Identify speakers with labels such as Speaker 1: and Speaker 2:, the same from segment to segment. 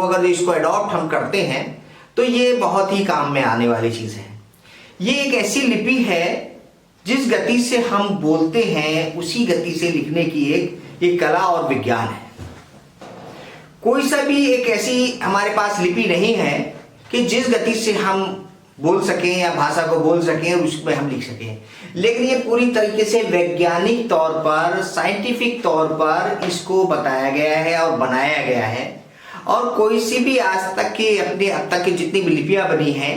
Speaker 1: अगर इसको अडॉप्ट हम करते हैं तो ये बहुत ही काम में आने वाली चीज़ है। ये एक ऐसी लिपि है जिस गति से हम बोलते हैं उसी गति से लिखने की एक कला और विज्ञान है। कोई सा भी एक ऐसी हमारे पास लिपि नहीं है कि जिस गति से हम बोल सकें या भाषा को बोल सकें और उसमें हम लिख सकें, लेकिन ये पूरी तरीके से वैज्ञानिक तौर पर, साइंटिफिक तौर पर इसको बताया गया है और बनाया गया है। और कोई सी भी आज तक की अब तक की जितनी भी लिपियां बनी हैं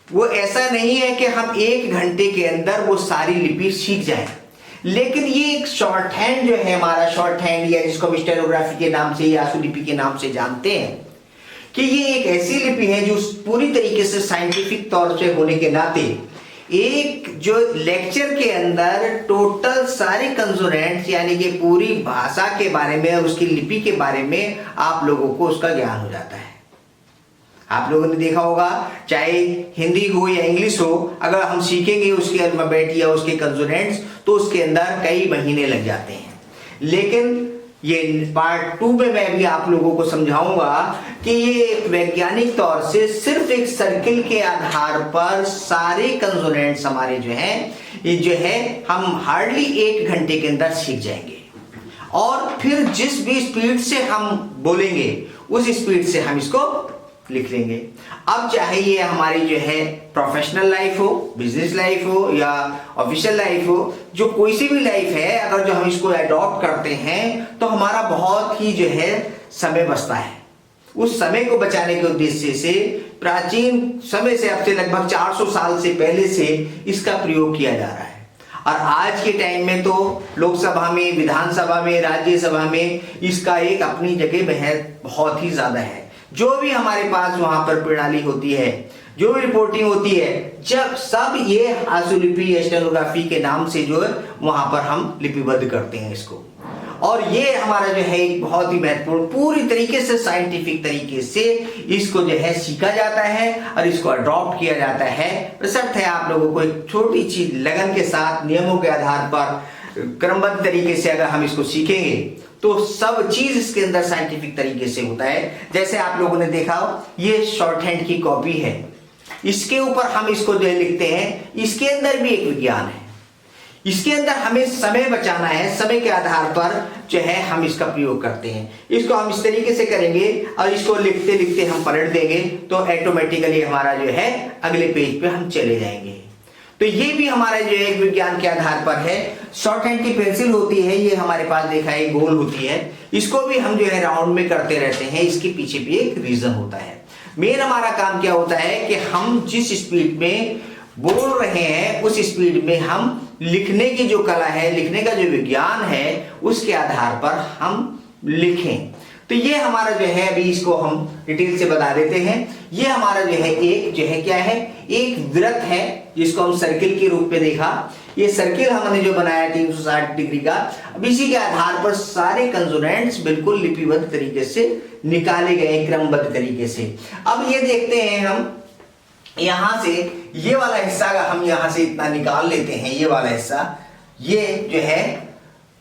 Speaker 1: वो ऐसा नहीं है कि हम 1 घंटे के अंदर वो सारी लिपि सीख जाएं, लेकिन ये एक शॉर्ट हैंड जो है हमारा, शॉर्ट हैंड या जिसको हम स्टेनोग्राफी के नाम से या आशुलिपि के नाम से जानते हैं, कि ये एक ऐसी लिपि है जो पूरी तरीके से साइंटिफिक तौर से होने के नाते एक जो लेक्चर के अंदर टोटल सारे कंसोनेंट्स यानी कि पूरी भाषा के बारे में और उसकी लिपि के बारे में आप लोगों को उसका ज्ञान हो जाता है। आप लोगों ने देखा होगा, चाहे हिंदी हो या इंग्लिश हो, अगर हम सीखेंगे उसके अल्फाबेट या उसके कंसोनेंट्स तो उसके अंदर कई महीने लग जाते हैं। लेकिन ये पार्ट 2 में मैं भी आप लोगों को समझाऊंगा कि ये वैज्ञानिक तौर से सिर्फ एक सर्किल के आधार पर सारे कंसोनेंट्स हमारे जो हैं ये जो है हम हार्डली 1 घंटे के अंदर सीख जाएंगे। और फिर जिस भी स्पीड से हम बोलेंगे उस स्पीड से हम इसको लिख लेंगे। अब चाहे ये हमारी जो है प्रोफेशनल लाइफ हो, बिजनेस लाइफ हो या ऑफिशियल लाइफ हो, जो कोई सी भी लाइफ है, अगर जो हम इसको अडॉप्ट करते हैं तो हमारा बहुत ही जो है समय बचता है। उस समय को बचाने के उद्देश्य से प्राचीन समय से, अब से लगभग 400 साल से पहले से इसका प्रयोग किया जा रहा है। और आज के टाइम में तो लोकसभा में, विधानसभा में, राज्यसभा में इसका एक अपनी जगह बहुत ही ज्यादा है। जो भी हमारे पास वहां पर प्रणाली होती है, जो भी रिपोर्टिंग होती है, जब सब ये आशुलिपि स्टेनोग्राफी के नाम से जो है वहां पर हम लिपिबद्ध करते हैं इसको। और ये हमारा जो है एक बहुत ही महत्वपूर्ण, पूरी तरीके से साइंटिफिक तरीके से इसको जो है सीखा जाता है और इसको अडॉप्ट किया जाता है। बशर्ते है आप लोगों को एक छोटी सी लगन के साथ, नियमों के आधार पर, क्रमबद्ध तरीके से अगर हम इसको सीखेंगे तो सब चीज इसके अंदर साइंटिफिक तरीके से होता है। जैसे आप लोगों ने देखा हो, ये शॉर्ट हैंड की कॉपी है, इसके ऊपर हम इसको जो है लिखते हैं, इसके अंदर भी एक विज्ञान है। इसके अंदर हमें समय बचाना है, समय के आधार पर जो है हम इसका प्रयोग करते हैं। इसको हम इस तरीके से करेंगे और इसको लिखते लिखते हम पलट देंगे तो ऑटोमेटिकली हमारा जो है अगले पेज पे हम चले जाएंगे। तो ये भी हमारा जो है विज्ञान के आधार पर है। शॉर्ट हैंड की पेंसिल होती है, ये हमारे पास देखा है गोल होती है, इसको भी हम जो है राउंड में करते रहते हैं। इसके पीछे भी एक रीजन होता है। मेन हमारा काम क्या होता है कि हम जिस स्पीड में बोल रहे हैं उस स्पीड में हम लिखने की जो कला है, लिखने का जो विज्ञान है, उसके आधार पर हम लिखें। तो ये हमारा जो है, अभी इसको हम डिटेल से बता देते हैं। ये हमारा जो है एक जो है क्या है, एक वृत्त है जिसको हम सर्किल के रूप में देखा। ये सर्किल हमने जो बनाया 360 डिग्री का, अब इसी के आधार पर सारे कंसोनेंट्स बिल्कुल लिपिबद्ध तरीके से निकाले गए, क्रमबद्ध तरीके से। अब ये देखते हैं हम यहां से, ये वाला हिस्सा का हम यहां से इतना निकाल लेते हैं। ये वाला हिस्सा, ये जो है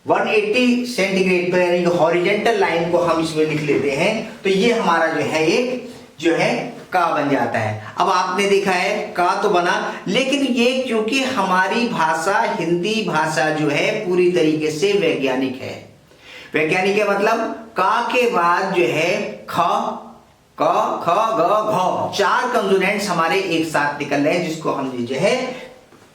Speaker 1: 180 सेंटीग्रेड पर यानी कि हॉरिजेंटल लाइन को हम इसमें लिख लेते हैं। तो ये हमारा जो है एक जो है का बन जाता है। अब आपने देखा है का तो बना, लेकिन ये क्योंकि हमारी भाषा, हिंदी भाषा जो है पूरी तरीके से वैज्ञानिक है। वैज्ञानिक है मतलब का के बाद जो है ख, क, ख, ग, घ, 4 कंसोनेंट्स हमारे एक साथ निकल रहे हैं, जिसको हम जो है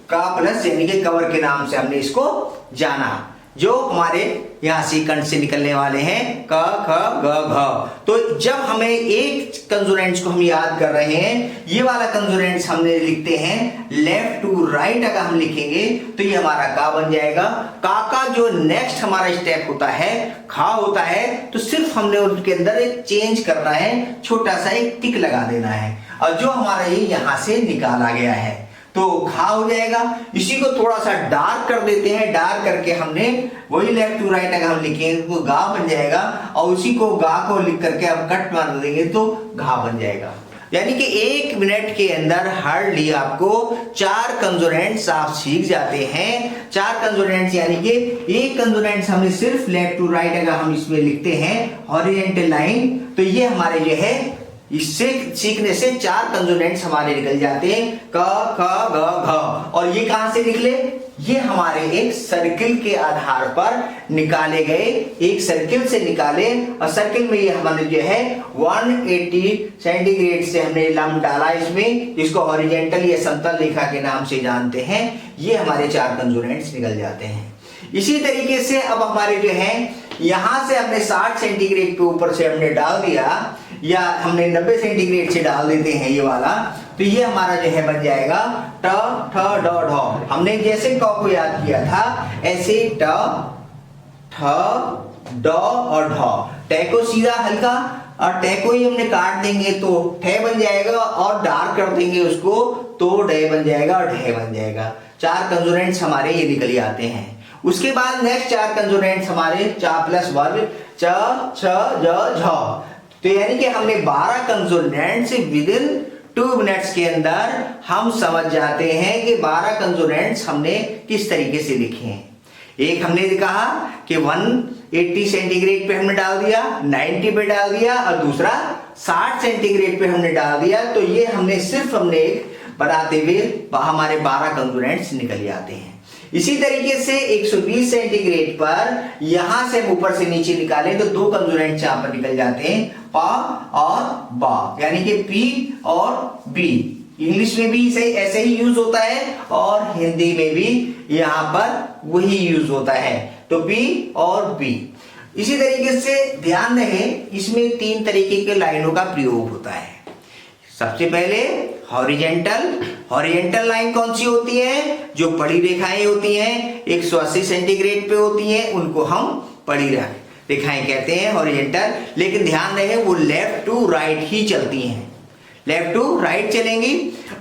Speaker 1: का प्लस यानी कि कवर के नाम से हमने इसको जाना, जो हमारे यहां से कंठ से निकलने वाले हैं क, ख, ग, घ। तो जब हमें एक कंसोनेंट्स को हम याद कर रहे हैं, ये वाला कंसोनेंट्स हमने लिखते हैं लेफ्ट टू राइट। अगर हम लिखेंगे तो ये हमारा का बन जाएगा। का जो नेक्स्ट हमारा स्टेप होता है खा होता है, तो सिर्फ हमने उसके अंदर एक चेंज करना है, छोटा सा एक टिक लगा देना है, और जो हमारा ये यहां से निकाला गया है तो खा हो जाएगा। इसी को थोड़ा सा डार्क कर देते हैं, डार्क करके हमने वही लेफ्ट टू राइट अगर हम लिखेंगे तो गा बन जाएगा, और उसी को गा को लिख करके अब कट मार देंगे तो घा बन जाएगा। यानी कि 1 मिनट के अंदर हार्डली आपको 4 कंसोनेंट्स आप सीख जाते हैं। 4 कंसोनेंट्स यानी कि एक कंसोनेंट्स हमने सिर्फ लेफ्ट टू राइट अगर हम इसमें लिखते हैं हॉरिजॉन्टल लाइन, तो ये हमारे जो है इससे सीखने से 4 कंसोनेंट्स हमारे निकल जाते हैं, क ख ग घ। और ये कहां से निकले? ये हमारे एक सर्किल के आधार पर निकाले गए, एक सर्किल से निकाले। और सर्किल में ये हमारे जो है 180 सेंटीग्रेड से हमने लंब डाला इसमें, जिसको हॉरिजॉन्टल या समतल रेखा के नाम से जानते हैं। ये हमारे 4 कंसोनेंट्स निकल जाते हैं। इसी तरीके से अब हमारे जो है यहां से हमने 60 सेंटीग्रेड पे ऊपर से हमने डाल दिया, या हमने 90 सेंटीग्रेड से डाल देते हैं ये वाला, तो ये हमारा जो है बन जाएगा ट ठ ड ढ। हमने जैसे क को याद किया था ऐसे ट ठ ड और ढ। ट को सीधा हल्का और ट को ही हमने काट देंगे तो ठ बन जाएगा, और डार्क कर देंगे उसको तो ड बन जाएगा और ढ बन जाएगा। 4 कंसोनेंट्स हमारे ये निकल आते हैं। उसके बाद नेक्स्ट 4 कंसोनेंट्स हमारे च प्लस वर्ग च छ ज झ। तो यानी कि हमने 12 कंसोनेंट्स विद इन 2 मिनट्स के अंदर हम समझ जाते हैं कि 12 कंसोनेंट्स हमने किस तरीके से लिखे हैं। एक हमने कहा कि 180 सेंटीग्रेड पे हमने डाल दिया, 90 पे डाल दिया, और दूसरा 60 सेंटीग्रेड पे हमने डाल दिया। तो ये हमने एक बनाते हुए हमारे 12 कंसोनेंट्स निकल जाते हैं। इसी तरीके से 120 सेंटीग्रेड पर यहां से हम ऊपर से नीचे निकालें तो 2 कंसोनेंट्स यहां पर निकल जाते हैं, प और ब, यानी कि पी और बी। इंग्लिश में भी ऐसे ही यूज होता है और हिंदी में भी यहां पर वही यूज होता है, तो पी और बी। इसी तरीके से ध्यान रहे इसमें 3 तरीके के लाइनों का प्रयोग होता है। सबसे पहले हॉरिजॉन्टल लाइन कौन सी होती है? जो पड़ी रेखाएं होती हैं 180 सेंटीग्रेड पे होती हैं, उनको हम पड़ी रेखाएं कहते हैं हॉरिजॉन्टल। लेकिन ध्यान रहे वो लेफ्ट टू राइट ही चलती हैं, लेफ्ट टू राइट चलेंगी।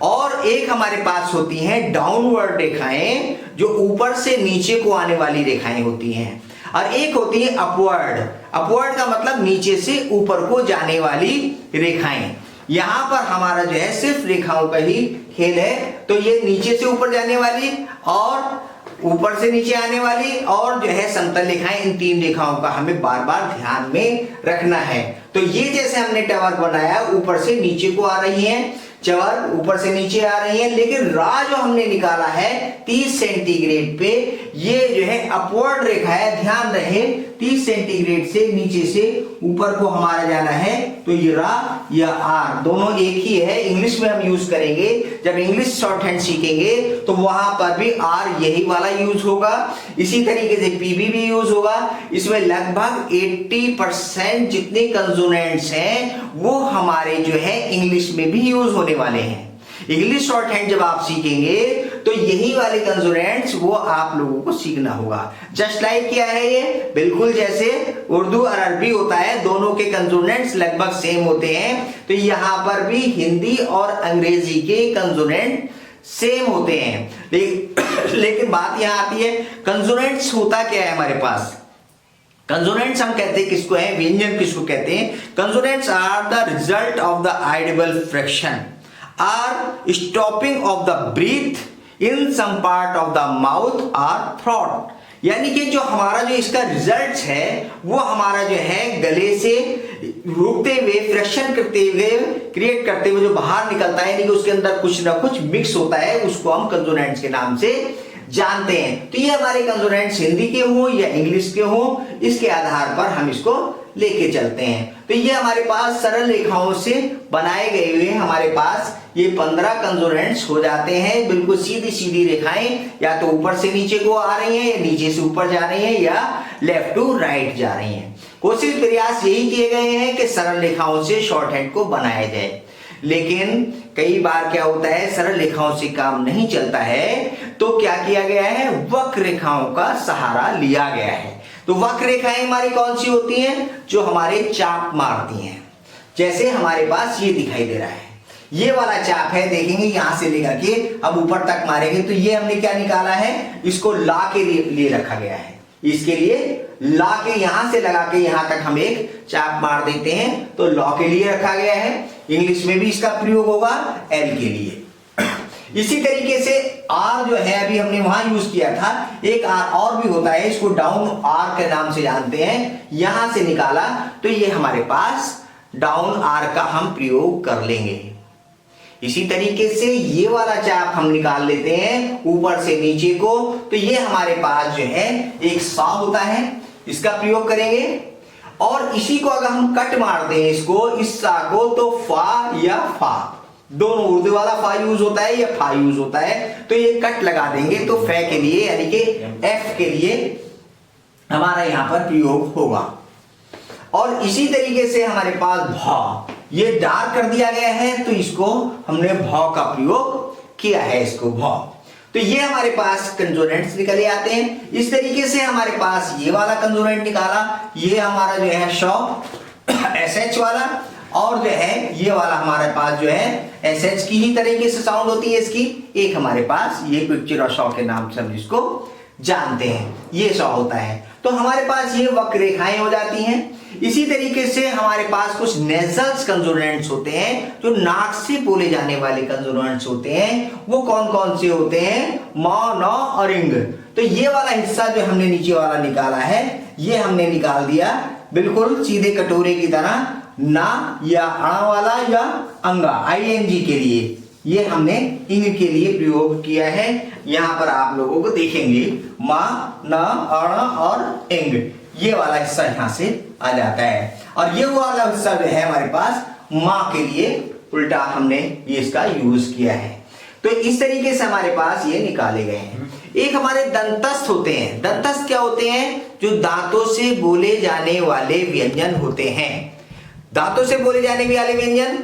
Speaker 1: और एक हमारे पास होती हैं डाउनवर्ड रेखाएं, जो ऊपर से नीचे को आने वाली रेखाएं होती हैं। और एक होती है अपवर्ड। अपवर्ड का मतलब नीचे से ऊपर को जाने वाली रेखाएं। यहां पर हमारा जो है सिर्फ रेखाओं का ही खेल है, तो ये नीचे से ऊपर जाने वाली और ऊपर से नीचे आने वाली और जो है समतल रेखाएं, इन 3 रेखाओं का हमें बार बार ध्यान में रखना है। तो ये जैसे हमने टवर बनाया ऊपर से नीचे को आ रही है, चवर ऊपर से नीचे आ रही है, लेकिन रा जो हमने निकाला है 30 सेंटीग्रेड पे, ये जो है अपवर्ड रेखा है। ध्यान रहे 30 सेंटीग्रेड से नीचे से ऊपर को हमारा जाना है, तो ये रा या आर दोनों एक ही है। इंग्लिश में हम यूज करेंगे, जब इंग्लिश शॉर्ट हैंड सीखेंगे तो वहां पर भी आर यही वाला यूज होगा। इसी तरीके से पीबी भी यूज होगा। इसमें लगभग 80% जितने कंसोनेंट्स हैं वो हमारे जो है इंग्लिश में भी यूज होने वाले हैं। इंग्लिश शॉर्ट हैंड जब आप सीखेंगे तो यही वाले कंसोनेंट्स वो आप लोगों को सीखना होगा। जस्ट लाइक क्या है ये, बिल्कुल जैसे उर्दू और अरबी होता है, दोनों के कंसोनेंट्स लगभग सेम होते हैं, तो यहां पर भी हिंदी और अंग्रेजी के कंसोनेंट सेम होते हैं। लेकिन बात यहां आती है कंसोनेंट्स होता क्या है हमारे पास। कंसोनेंट्स हम कहते हैं किसको है, व्यंजन किसको कहते हैं। Consonants are the result of the audible friction or stopping of the breath in some part of the mouth और थ्रोट। यानी कि जो हमारा जो इसका रिजल्ट है वो हमारा जो है गले से रुकते हुए, फ्रैक्शन करते हुए, क्रिएट करते हुए जो बाहर निकलता है, यानी कि उसके अंदर कुछ ना कुछ मिक्स होता है, उसको हम कंसोनेंट्स के नाम से जानते हैं। तो ये हमारे कंसोनेंट्स हिंदी के हो या इंग्लिश के हो, इसके आधार पर हम इसको लेके चलते हैं। तो ये हमारे पास सरल रेखाओं से बनाए गए हुए हमारे पास ये 15 कंसोनेंट्स हो जाते हैं। बिल्कुल सीधी सीधी रेखाएं, या तो ऊपर से नीचे को आ रही हैं, या नीचे से ऊपर जा रही हैं, या लेफ्ट टू राइट जा रही हैं। कोशिश प्रयास यही किए गए हैं कि सरल रेखाओं से शॉर्ट हैंड को बनाया जाए। लेकिन कई बार क्या होता है, सरल रेखाओं से काम नहीं चलता है, तो क्या किया गया है, वक्र रेखाओं का सहारा लिया गया है। तो वक्र रेखाएं हमारी कौन सी होती हैं, जो हमारे चाप मारती हैं। जैसे हमारे पास ये दिखाई दे रहा है, ये वाला चाप है, देखेंगे यहां से लेकर के अब ऊपर तक मारेंगे, तो ये हमने क्या निकाला है, इसको ला के लिए रखा गया है। इसके लिए लॉ के यहां से लगा के यहां तक हम एक चाप मार देते हैं, तो लॉ के लिए रखा गया है। इंग्लिश में भी इसका प्रयोग होगा एल के लिए। इसी तरीके से आर जो है अभी हमने वहां यूज किया था, एक आर और भी होता है, इसको डाउन आर के नाम से जानते हैं। यहां से निकाला तो ये हमारे पास डाउन आर का हम प्रयोग कर लेंगे। इसी तरीके से ये वाला चाप हम निकाल लेते हैं ऊपर से नीचे को, तो ये हमारे पास जो है एक सा होता है, इसका प्रयोग करेंगे। और इसी को अगर हम कट मारते हैं इसको, इस सा को, तो फा या फा, दोनों उर्दू वाला फा यूज होता है या फा यूज होता है, तो ये कट लगा देंगे तो फे के लिए यानी कि एफ के लिए हमारा यहां पर प्रयोग होगा। और इसी तरीके से हमारे पास भ, ये डार्क कर दिया गया है तो इसको हमने भ का प्रयोग किया है, इसको भ। तो ये हमारे पास कंसोनेंट्स निकले आते हैं। इस तरीके से हमारे पास ये वाला कंसोनेंट निकाला, ये हमारा जो है शौ एस एच वाला, और जो है ये वाला हमारे पास जो है एस एच की ही तरीके से साउंड होती है इसकी। एक हमारे पास ये पिक्चर और शौ के नाम से हम इसको जानते हैं, ये शौ होता है। तो हमारे पास ये वक्र रेखाएं हो जाती हैं। इसी तरीके से हमारे पास कुछ नेजल्स कंसोनेंट्स होते हैं, जो नाक से बोले जाने वाले कंसोनेंट्स होते हैं। वो कौन कौन से होते हैं? म, न और इंग। तो ये वाला हिस्सा जो हमने नीचे वाला निकाला है, ये हमने निकाल दिया बिल्कुल सीधे कटोरे की तरह, ना या अण वाला या अंगा आईएनजी के लिए, ये हमने इंग के लिए प्रयोग किया है। यहां पर आप लोगों को देखेंगे मा, न, अण और इंग, ये वाला हिस्सा यहां से आ जाता है। और ये वाला हिस्सा जो है हमारे पास मां के लिए उल्टा हमने ये इसका यूज किया है। तो इस तरीके से हमारे पास ये निकाले गए हैं। एक हमारे दंतस्थ होते हैं। दंतस्थ क्या होते हैं? जो दांतों से बोले जाने वाले व्यंजन होते हैं। दांतों से बोले जाने वाले व्यंजन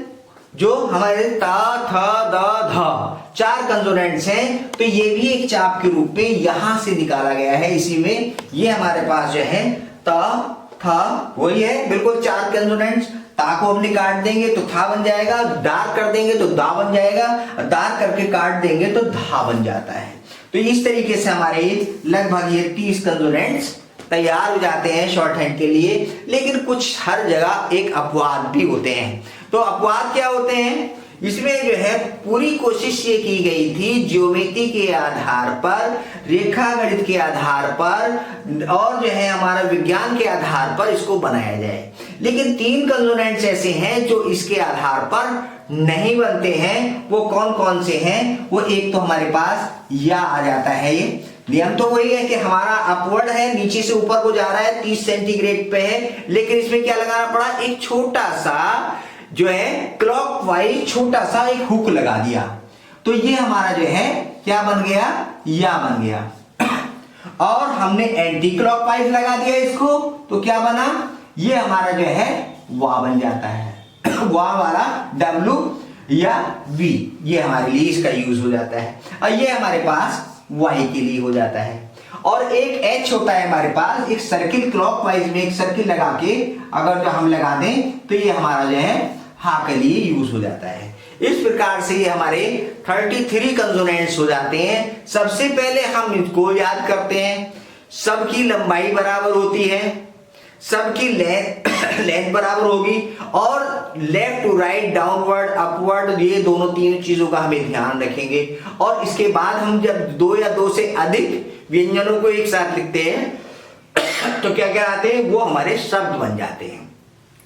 Speaker 1: जो हमारे ता, थ, द, ध, चार कंसोनेंट्स हैं, तो ये भी एक चाप के रूप में यहां से निकाला गया है। इसी में ये हमारे पास जो है ता, था, वही है बिल्कुल चार कंसोनेंट्स। ता को हमने काट देंगे तो था बन जाएगा, डार्क कर देंगे तो दा बन जाएगा, डार्क करके काट देंगे तो धा बन जाता है। तो इस तरीके से हमारे लगभग ये 30 कंसोनेंट्स तैयार हो जाते हैं शॉर्ट हैंड के लिए। लेकिन कुछ हर जगह एक अपवाद भी होते हैं। तो अपवाद क्या होते हैं? इसमें जो है पूरी कोशिश ये की गई थी ज्योमेट्री के आधार पर, रेखा गणित के आधार पर और जो है हमारा विज्ञान के आधार पर इसको बनाया जाए। लेकिन 3 कंसोनेंट्स ऐसे हैं जो इसके आधार पर नहीं बनते हैं। वो कौन कौन से हैं? वो एक तो हमारे पास या आ जाता है। ये नियम तो वही है कि हमारा अपवर्ड है, नीचे से ऊपर को जा रहा है, 30 सेंटीग्रेड पे है। लेकिन इसमें क्या लगाना पड़ा? एक छोटा सा जो है क्लॉकवाइज छोटा सा एक हुक लगा दिया, तो ये हमारा जो है क्या बन गया? या बन गया। और हमने एंटी क्लॉकवाइज लगा दिया इसको, तो क्या बना? ये हमारा जो है वा बन जाता है। वा वाला डब्ल्यू या वी, ये हमारे लिए इसका यूज हो जाता है। और ये हमारे पास वाई के लिए हो जाता है। और एक एच होता है हमारे पास, एक सर्किल क्लॉकवाइज में एक सर्किल लगा के अगर जो हम लगा दें तो ये हमारा जो है हा के लिए यूज हो जाता है। इस प्रकार से ये हमारे 33 कंसोनेंट्स हो जाते हैं। सबसे पहले हम इसको याद करते हैं। सबकी लंबाई बराबर होती है, सबकी लेंथ बराबर होगी, और left to right, downward, upward, ये दोनों 3 चीजों का हमें ध्यान रखेंगे। और इसके बाद हम जब 2 या 2 से अधिक व्यंजनों को एक साथ लिखते हैं तो क्या कहलाते हैं? वो हमारे शब्द बन जाते हैं।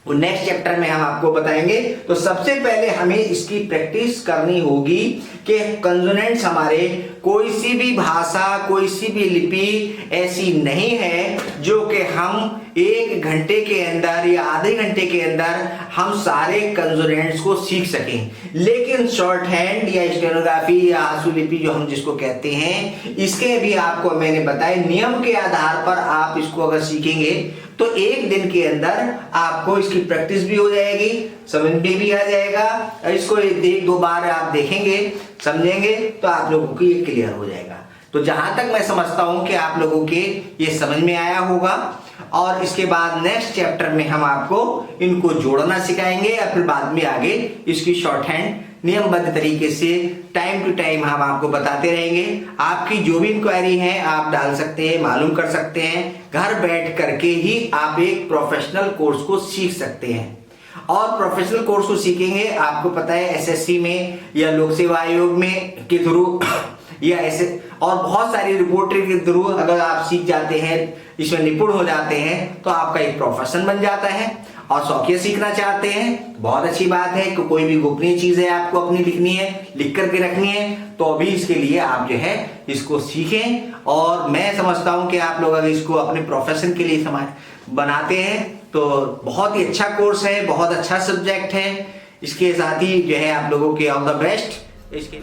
Speaker 1: वो नेक्स्ट चैप्टर में हम आपको बताएंगे। तो सबसे पहले हमें इसकी प्रैक्टिस करनी होगी कि कंसोनेंट्स हमारे, कोई सी भी भाषा, कोई सी भी लिपि ऐसी नहीं है जो कि हम 1 घंटे के अंदर या आधे घंटे के अंदर हम सारे कंसोनेंट्स को सीख सकें। लेकिन शॉर्ट हैंड या स्टेनोग्राफी या आंसुलिपि जो हम जिसको कहते हैं, इसके भी आपको मैंने बताया नियम के आधार पर आप इसको अगर सीखेंगे तो 1 दिन के अंदर आपको इसकी प्रैक्टिस भी हो जाएगी, समझ में भी आ जाएगा। और इसको 1-2 बार आप देखेंगे, समझेंगे तो आप लोगों को ये क्लियर हो जाएगा। तो जहां तक मैं समझता हूं कि आप लोगों के ये समझ में आया होगा। और इसके बाद नेक्स्ट चैप्टर में हम आपको इनको जोड़ना सिखाएंगे या फिर बाद में आगे इसकी शॉर्ट हैंड नियमबद्ध तरीके से टाइम टू टाइम हम आपको बताते रहेंगे। आपकी जो भी इंक्वायरी है आप डाल सकते हैं, मालूम कर सकते हैं। घर बैठ करके ही आप एक प्रोफेशनल कोर्स को सीख सकते हैं। और प्रोफेशनल कोर्स को सीखेंगे, आपको पता है एसएससी में या लोक सेवा आयोग में के थ्रू या ऐसे और बहुत सारी रिपोर्टरी के थ्रू अगर आप सीख जाते हैं, इसमें निपुण हो जाते हैं, तो आपका एक प्रोफेशन बन जाता है। और शौकिया सीखना चाहते हैं, बहुत अच्छी बात है कि कोई भी गोपनीय चीज है आपको अपनी लिखनी है, लिख करके रखनी है, तो अभी इसके लिए आप जो है इसको सीखें। और मैं समझता हूं कि आप लोग अगर इसको अपने प्रोफेशन के लिए बनाते हैं तो बहुत ही अच्छा कोर्स है, बहुत अच्छा सब्जेक्ट है। इसके साथ ही जो है आप लोगों के ऑल द बेस्ट इसके